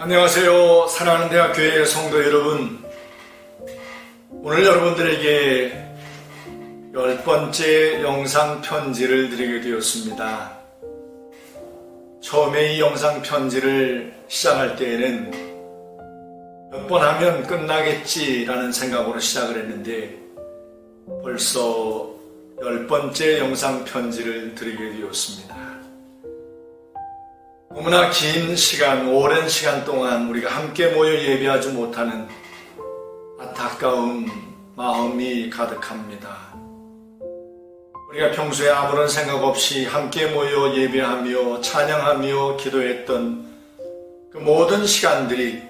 안녕하세요. 사랑하는 대학교의 성도 여러분, 오늘 여러분들에게 10번째 영상 편지를 드리게 되었습니다. 처음에 이 영상 편지를 시작할 때에는 몇 번 하면 끝나겠지라는 생각으로 시작을 했는데 벌써 10번째 영상 편지를 드리게 되었습니다. 너무나 긴 시간, 오랜 시간 동안 우리가 함께 모여 예배하지 못하는 안타까운 마음이 가득합니다. 우리가 평소에 아무런 생각 없이 함께 모여 예배하며 찬양하며 기도했던 그 모든 시간들이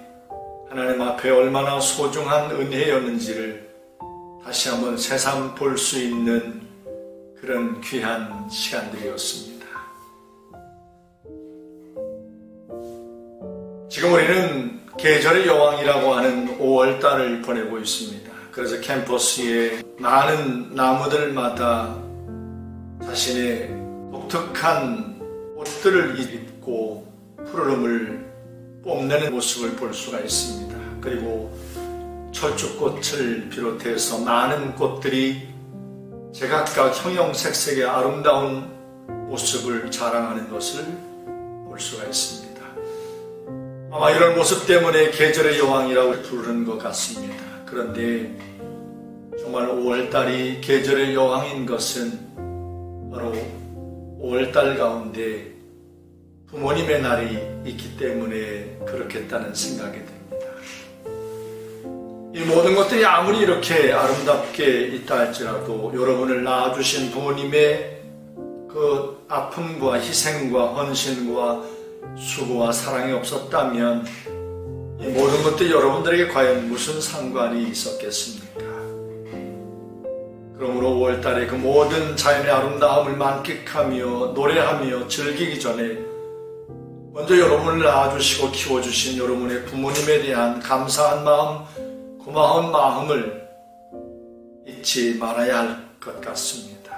하나님 앞에 얼마나 소중한 은혜였는지를 다시 한번 새삼 볼 수 있는 그런 귀한 시간들이었습니다. 지금 우리는 계절의 여왕이라고 하는 5월달을 보내고 있습니다. 그래서 캠퍼스에 많은 나무들마다 자신의 독특한 옷들을 입고 푸르름을 뽐내는 모습을 볼 수가 있습니다. 그리고 철쭉꽃을 비롯해서 많은 꽃들이 제각각 형형색색의 아름다운 모습을 자랑하는 것을 볼 수가 있습니다. 아마 이런 모습 때문에 계절의 여왕이라고 부르는 것 같습니다. 그런데 정말 5월달이 계절의 여왕인 것은 바로 5월달 가운데 부모님의 날이 있기 때문에 그렇겠다는 생각이 듭니다. 이 모든 것들이 아무리 이렇게 아름답게 있다 할지라도 여러분을 낳아주신 부모님의 그 아픔과 희생과 헌신과 수고와 사랑이 없었다면 이 모든 것들이 여러분들에게 과연 무슨 상관이 있었겠습니까? 그러므로 5월달에 그 모든 자연의 아름다움을 만끽하며 노래하며 즐기기 전에 먼저 여러분을 낳아주시고 키워주신 여러분의 부모님에 대한 감사한 마음, 고마운 마음을 잊지 말아야 할 것 같습니다.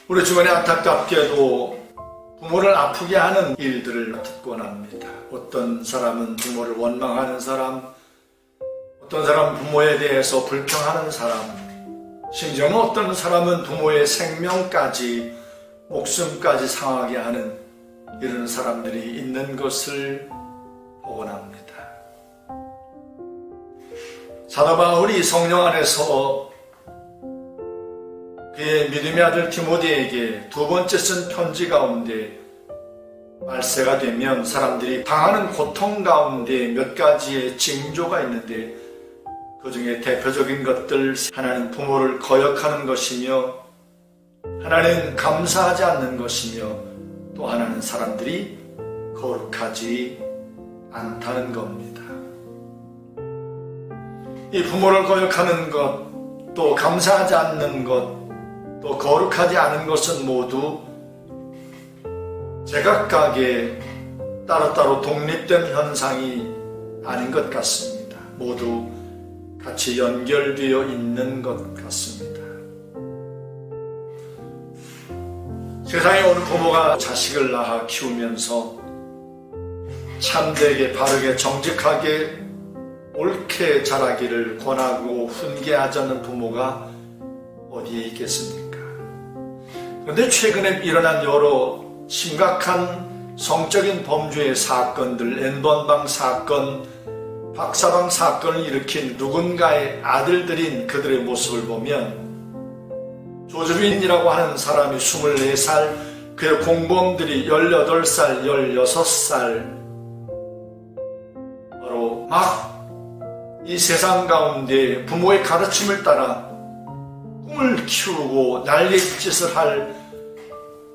우리 주변에 안타깝게도 부모를 아프게 하는 일들을 듣곤 합니다. 어떤 사람은 부모를 원망하는 사람, 어떤 사람은 부모에 대해서 불평하는 사람, 심지어는 어떤 사람은 부모의 생명까지, 목숨까지 상하게 하는 이런 사람들이 있는 것을 보곤 합니다. 사도 바울이 성령 안에서 그의 믿음의 아들 디모데에게 두 번째 쓴 편지 가운데 말세가 되면 사람들이 당하는 고통 가운데 몇 가지의 징조가 있는데 그 중에 대표적인 것들, 하나는 부모를 거역하는 것이며 하나는 감사하지 않는 것이며 또 하나는 사람들이 거룩하지 않다는 겁니다. 이 부모를 거역하는 것, 또 감사하지 않는 것, 또 거룩하지 않은 것은 모두 제각각의 따로따로 독립된 현상이 아닌 것 같습니다. 모두 같이 연결되어 있는 것 같습니다. 세상에 어느 부모가 자식을 낳아 키우면서 참되게 바르게 정직하게 옳게 자라기를 권하고 훈계하자는 부모가 어디에 있겠습니까? 그런데 최근에 일어난 여러 심각한 성적인 범죄의 사건들, N번방 사건, 박사방 사건을 일으킨 누군가의 아들들인 그들의 모습을 보면 조주빈이라고 하는 사람이 24살, 그의 공범들이 18살, 16살 바로 막 이 세상 가운데 부모의 가르침을 따라 꿈을 키우고 난리짓을 할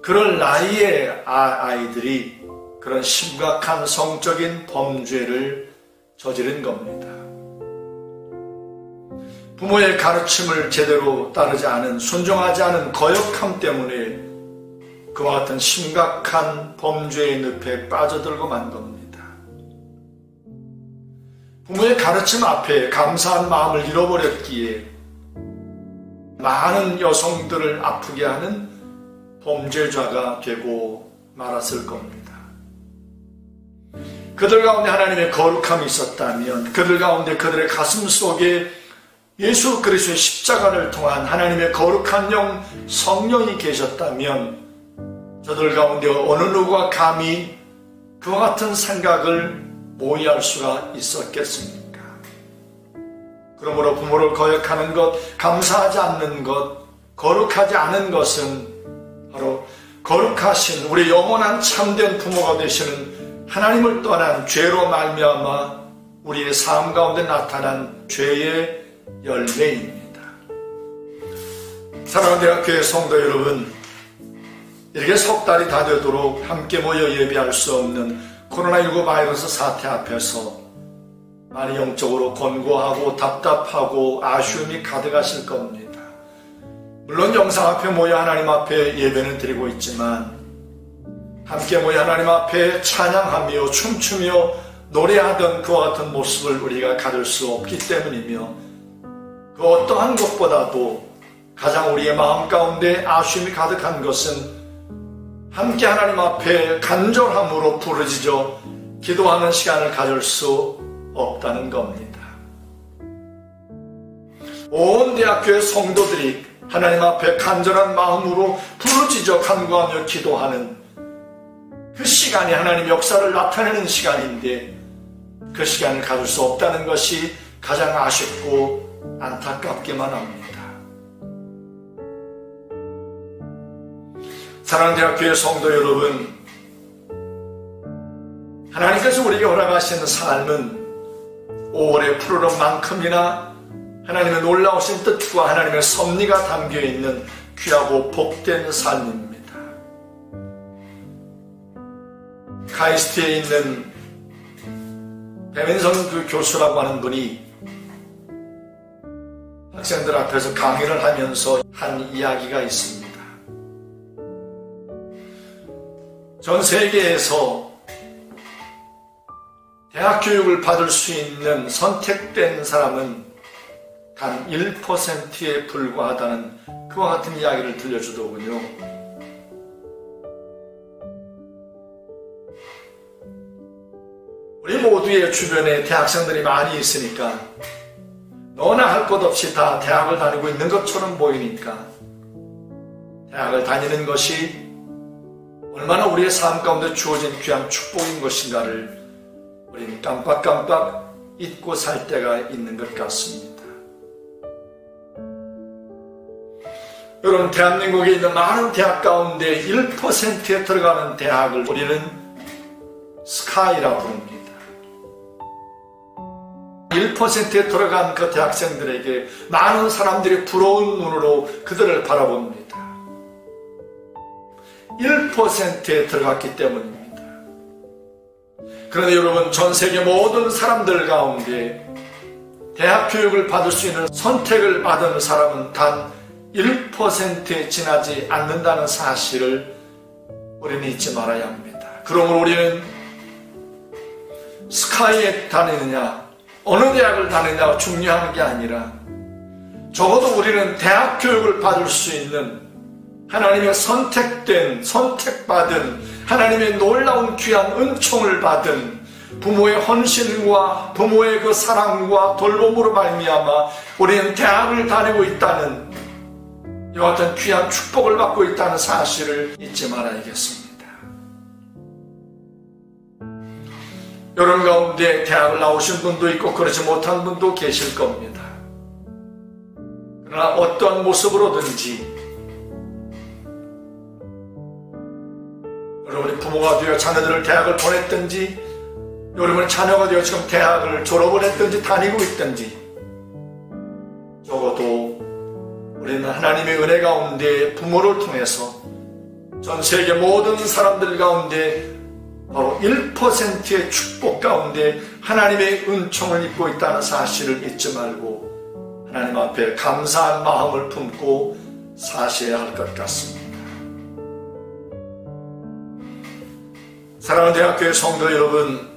그런 나이의 아이들이 그런 심각한 성적인 범죄를 저지른 겁니다. 부모의 가르침을 제대로 따르지 않은, 순종하지 않은 거역함 때문에 그와 같은 심각한 범죄의 늪에 빠져들고 만 겁니다. 부모의 가르침 앞에 감사한 마음을 잃어버렸기에 많은 여성들을 아프게 하는 범죄자가 되고 말았을 겁니다. 그들 가운데 하나님의 거룩함이 있었다면, 그들 가운데 그들의 가슴 속에 예수 그리스도의 십자가를 통한 하나님의 거룩한 영 성령이 계셨다면 저들 가운데 어느 누구가 감히 그와 같은 생각을 모의할 수가 있었겠습니까? 그러므로 부모를 거역하는 것, 감사하지 않는 것, 거룩하지 않은 것은 바로 거룩하신 우리 영원한 참된 부모가 되시는 하나님을 떠난 죄로 말미암아 우리의 삶 가운데 나타난 죄의 열매입니다. 사랑하는 대학교의 성도 여러분, 이렇게 석 달이 다 되도록 함께 모여 예배할 수 없는 코로나19 바이러스 사태 앞에서 많이 영적으로 곤고하고 답답하고 아쉬움이 가득하실 겁니다. 물론 영상 앞에 모여 하나님 앞에 예배는 드리고 있지만 함께 모여 하나님 앞에 찬양하며 춤추며 노래하던 그와 같은 모습을 우리가 가질 수 없기 때문이며 그 어떠한 것보다도 가장 우리의 마음 가운데 아쉬움이 가득한 것은 함께 하나님 앞에 간절함으로 부르짖어 기도하는 시간을 가질 수 없다는 겁니다. 온 대학교의 성도들이 하나님 앞에 간절한 마음으로 부르짖어 간구하며 기도하는 그 시간이 하나님 역사를 나타내는 시간인데 그 시간을 가질 수 없다는 것이 가장 아쉽고 안타깝기만 합니다. 사랑하는 대학교의 성도 여러분, 하나님께서 우리에게 허락하시는 삶은 5월의 푸르름만큼이나 하나님의 놀라우신 뜻과 하나님의 섭리가 담겨있는 귀하고 복된 삶입니다. 카이스트에 있는 배민성 그 교수라고 하는 분이 학생들 앞에서 강의를 하면서 한 이야기가 있습니다. 전 세계에서 대학 교육을 받을 수 있는 선택된 사람은 단 1%에 불과하다는 그와 같은 이야기를 들려주더군요. 우리 모두의 주변에 대학생들이 많이 있으니까 너나 할 것 없이 다 대학을 다니고 있는 것처럼 보이니까 대학을 다니는 것이 얼마나 우리의 삶 가운데 주어진 귀한 축복인 것인가를 우리는 깜빡깜빡 잊고 살 때가 있는 것 같습니다. 여러분, 대한민국에 있는 많은 대학 가운데 1%에 들어가는 대학을 우리는 스카이라 부릅니다. 1%에 들어간 그 대학생들에게 많은 사람들이 부러운 눈으로 그들을 바라봅니다. 1%에 들어갔기 때문입니다. 그런데 여러분, 전 세계 모든 사람들 가운데 대학 교육을 받을 수 있는 선택을 받은 사람은 단 1%에 지나지 않는다는 사실을 우리는 잊지 말아야 합니다. 그러므로 우리는 스카이에 다니느냐 어느 대학을 다니느냐가 중요한 게 아니라 적어도 우리는 대학 교육을 받을 수 있는 하나님의 선택받은 하나님의 놀라운 귀한 은총을 받은 부모의 헌신과 부모의 그 사랑과 돌봄으로 말미암아 우리는 대학을 다니고 있다는 이와 같은 귀한 축복을 받고 있다는 사실을 잊지 말아야겠습니다. 여러분 가운데 대학을 나오신 분도 있고 그러지 못한 분도 계실 겁니다. 그러나 어떤 모습으로든지 여러분이 부모가 되어 자녀들을 대학을 보냈든지 여러분의 자녀가 되어 지금 대학을 졸업을 했든지 다니고 있든지 적어도 우리는 하나님의 은혜 가운데 부모를 통해서 전 세계 모든 사람들 가운데 바로 1%의 축복 가운데 하나님의 은총을 입고 있다는 사실을 잊지 말고 하나님 앞에 감사한 마음을 품고 사셔야 할 것 같습니다. 사랑하는 대학교의 성도 여러분,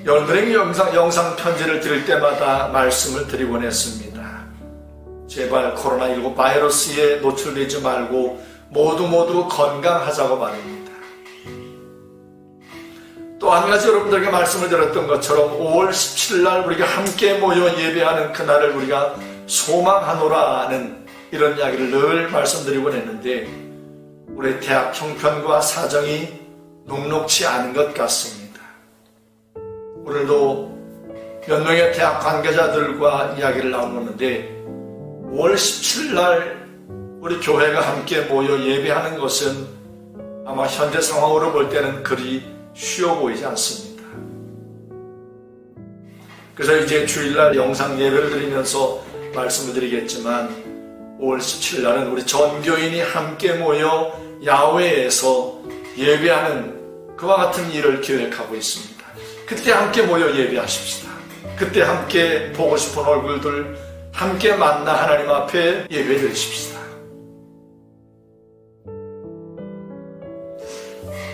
여러분들에게 영상 편지를 드릴 때마다 말씀을 드리곤 했습니다. 제발 코로나19 바이러스에 노출되지 말고 모두 건강하자고 말입니다. 또 한 가지 여러분들에게 말씀을 드렸던 것처럼 5월 17일 날 우리가 함께 모여 예배하는 그날을 우리가 소망하노라는 이런 이야기를 늘 말씀드리곤 했는데 우리 대학 형편과 사정이 녹록치 않은 것 같습니다. 오늘도 몇 명의 대학 관계자들과 이야기를 나누는데 5월 17일 날 우리 교회가 함께 모여 예배하는 것은 아마 현재 상황으로 볼 때는 그리 쉬워 보이지 않습니다. 그래서 이제 주일날 영상 예배를 드리면서 말씀을 드리겠지만 5월 17일 날은 우리 전교인이 함께 모여 야외에서 예배하는 그와 같은 일을 계획하고 있습니다. 그때 함께 모여 예배하십시다. 그때 함께 보고 싶은 얼굴들 함께 만나 하나님 앞에 예배 드리십시다.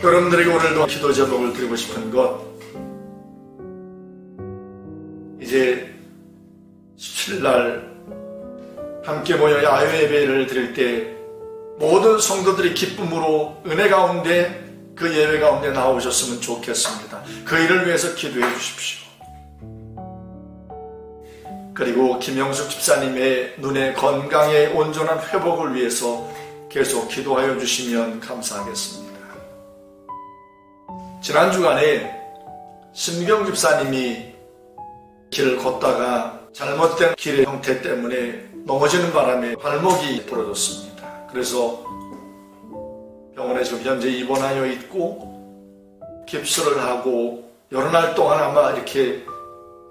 여러분들에게 오늘도 기도 제목을 드리고 싶은 것, 이제 17날 함께 모여 야외 예배를 드릴 때 모든 성도들이 기쁨으로 은혜 가운데 그 예배 가운데 나오셨으면 좋겠습니다. 그 일을 위해서 기도해 주십시오. 그리고 김영숙 집사님의 눈의 건강의 온전한 회복을 위해서 계속 기도하여 주시면 감사하겠습니다. 지난 주간에 신경 집사님이 길을 걷다가 잘못된 길의 형태 때문에 넘어지는 바람에 발목이 부러졌습니다. 그래서 병원에 지금 현재 입원하여 있고 깁스를 하고 여러 날 동안 아마 이렇게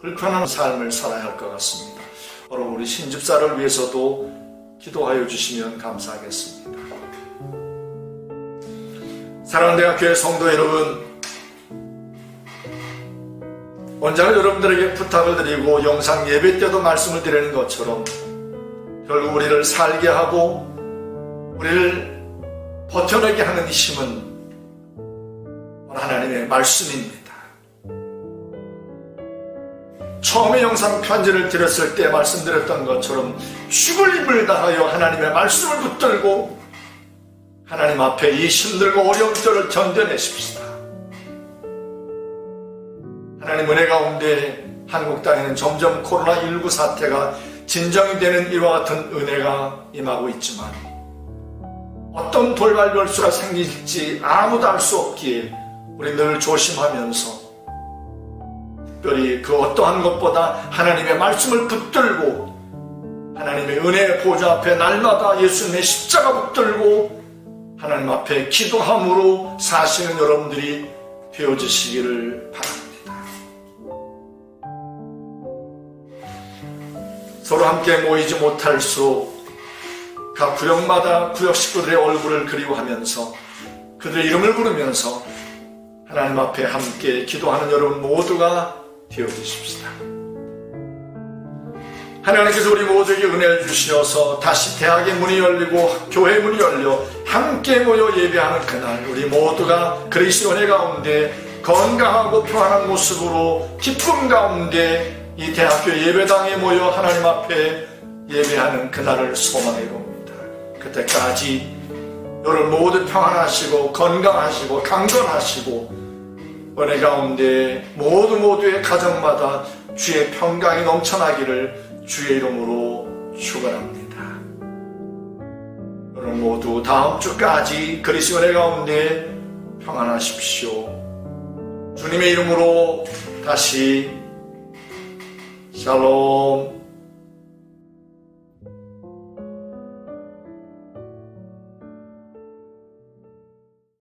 불편한 삶을 살아야 할 것 같습니다. 여러분 우리 신집사를 위해서도 기도하여 주시면 감사하겠습니다. 사랑하는 대학교회 성도 여러분, 언제나 여러분들에게 부탁을 드리고 영상 예배 때도 말씀을 드리는 것처럼 결국 우리를 살게 하고 우리를 버텨내게 하는 힘은 하나님의 말씀입니다. 처음에 영상 편지를 드렸을 때 말씀드렸던 것처럼 죽을 힘을 다하여 하나님의 말씀을 붙들고 하나님 앞에 이 힘들고 어려운 때를 견뎌내십시다. 하나님 은혜 가운데 한국 땅에는 점점 코로나19 사태가 진정이 되는 이와 같은 은혜가 임하고 있지만 어떤 돌발 변수가 생길지 아무도 알 수 없기에 우리 늘 조심하면서 특별히 그 어떠한 것보다 하나님의 말씀을 붙들고 하나님의 은혜의 보좌 앞에 날마다 예수님의 십자가 붙들고 하나님 앞에 기도함으로 사시는 여러분들이 되어지시기를 바랍니다. 서로 함께 모이지 못할수록 각 구역마다 구역 식구들의 얼굴을 그리워하면서 그들의 이름을 부르면서 하나님 앞에 함께 기도하는 여러분 모두가 되어주십시다. 하나님께서 우리 모두에게 은혜를 주시어서 다시 대학의 문이 열리고 교회 문이 열려 함께 모여 예배하는 그날 우리 모두가 그리스도 은혜 가운데 건강하고 평안한 모습으로 기쁨 가운데 이 대학교 예배당에 모여 하나님 앞에 예배하는 그날을 소망해 봅니다. 그때까지 여러분 모두 평안하시고 건강하시고 강건하시고 은혜 가운데 모두의 가정마다 주의 평강이 넘쳐나기를 주의 이름으로 축원합니다. 여러분 모두 다음 주까지 그리스도 은혜 가운데 평안하십시오. 주님의 이름으로 다시 샬롬.